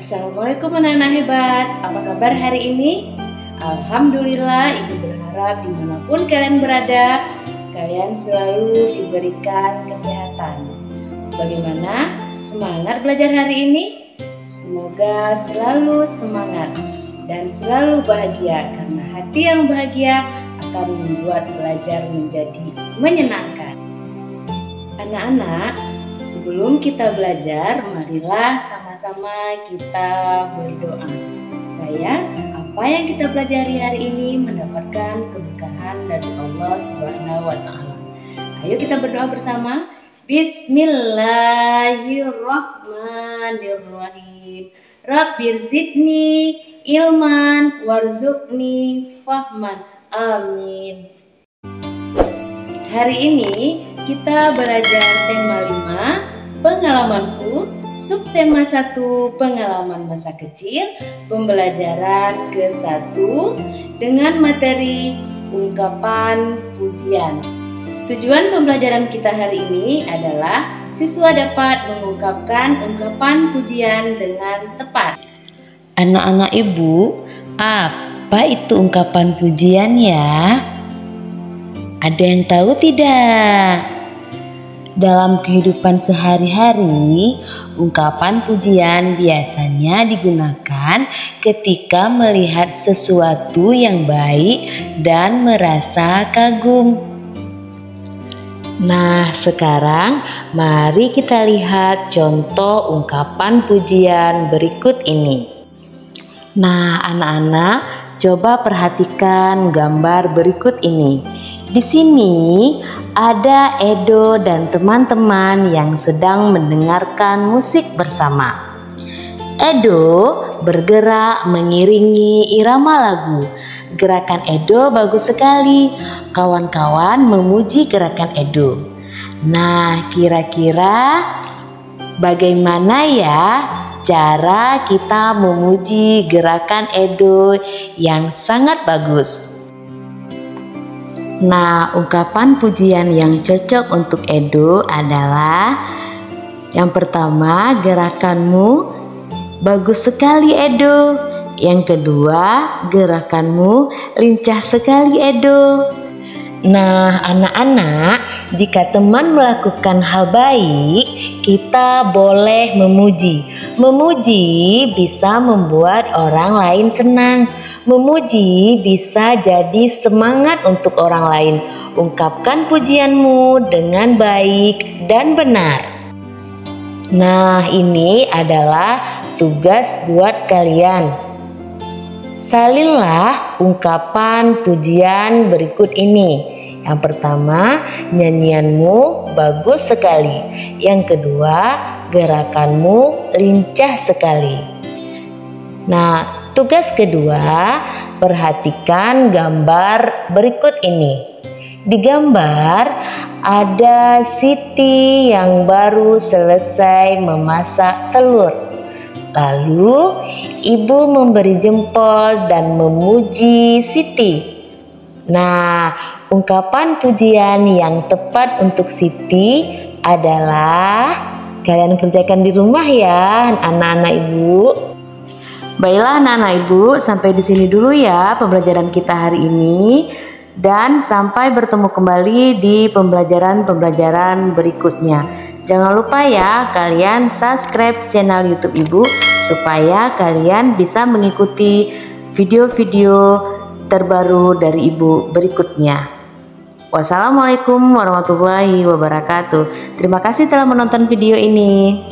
Assalamualaikum anak-anak hebat. Apa kabar hari ini? Alhamdulillah, Ibu berharap dimanapun kalian berada, kalian selalu diberikan kesehatan. Bagaimana semangat belajar hari ini? Semoga selalu semangat dan selalu bahagia, karena hati yang bahagia akan membuat belajar menjadi menyenangkan. Anak-anak, sebelum kita belajar, marilah sama-sama kita berdoa supaya apa yang kita pelajari hari ini mendapatkan keberkahan dari Allah Subhanahu wa Ta'ala. Ayo kita berdoa bersama. Bismillahirrahmanirrahim. Rabbir zidni ilman warzuqni fahman. Amin. Hari ini kita belajar tema 5, pengalamanku, subtema 1, pengalaman masa kecil, pembelajaran ke-1 dengan materi ungkapan pujian. Tujuan pembelajaran kita hari ini adalah siswa dapat mengungkapkan ungkapan pujian dengan tepat. Anak-anak Ibu, apa itu ungkapan pujian ya? Ada yang tahu tidak? Dalam kehidupan sehari-hari, ungkapan pujian biasanya digunakan ketika melihat sesuatu yang baik dan merasa kagum. Nah, sekarang mari kita lihat contoh ungkapan pujian berikut ini. Nah, anak-anak, coba perhatikan gambar berikut ini. Di sini ada Edo dan teman-teman yang sedang mendengarkan musik bersama. Edo bergerak mengiringi irama lagu. Gerakan Edo bagus sekali. Kawan-kawan memuji gerakan Edo. Nah, kira-kira bagaimana ya cara kita memuji gerakan Edo yang sangat bagus? Nah, ungkapan pujian yang cocok untuk Edo adalah yang pertama, gerakanmu bagus sekali Edo. Yang kedua, gerakanmu lincah sekali Edo. Nah, anak-anak, jika teman melakukan hal baik, kita boleh memuji. Memuji bisa membuat orang lain senang. Memuji bisa jadi semangat untuk orang lain. Ungkapkan pujianmu dengan baik dan benar. Nah, ini adalah tugas buat kalian. Salinlah ungkapan pujian berikut ini. Yang pertama, nyanyianmu bagus sekali. Yang kedua, gerakanmu lincah sekali. Nah, tugas kedua, perhatikan gambar berikut ini. Di gambar ada Siti yang baru selesai memasak telur. Lalu ibu memberi jempol dan memuji Siti. Nah, ungkapan pujian yang tepat untuk Siti adalah kalian kerjakan di rumah ya, anak-anak Ibu. Baiklah anak-anak Ibu, sampai di sini dulu ya pembelajaran kita hari ini. Dan sampai bertemu kembali di pembelajaran-pembelajaran berikutnya. Jangan lupa ya kalian subscribe channel YouTube Ibu supaya kalian bisa mengikuti video-video terbaru dari Ibu berikutnya. Wassalamualaikum warahmatullahi wabarakatuh. Terima kasih telah menonton video ini.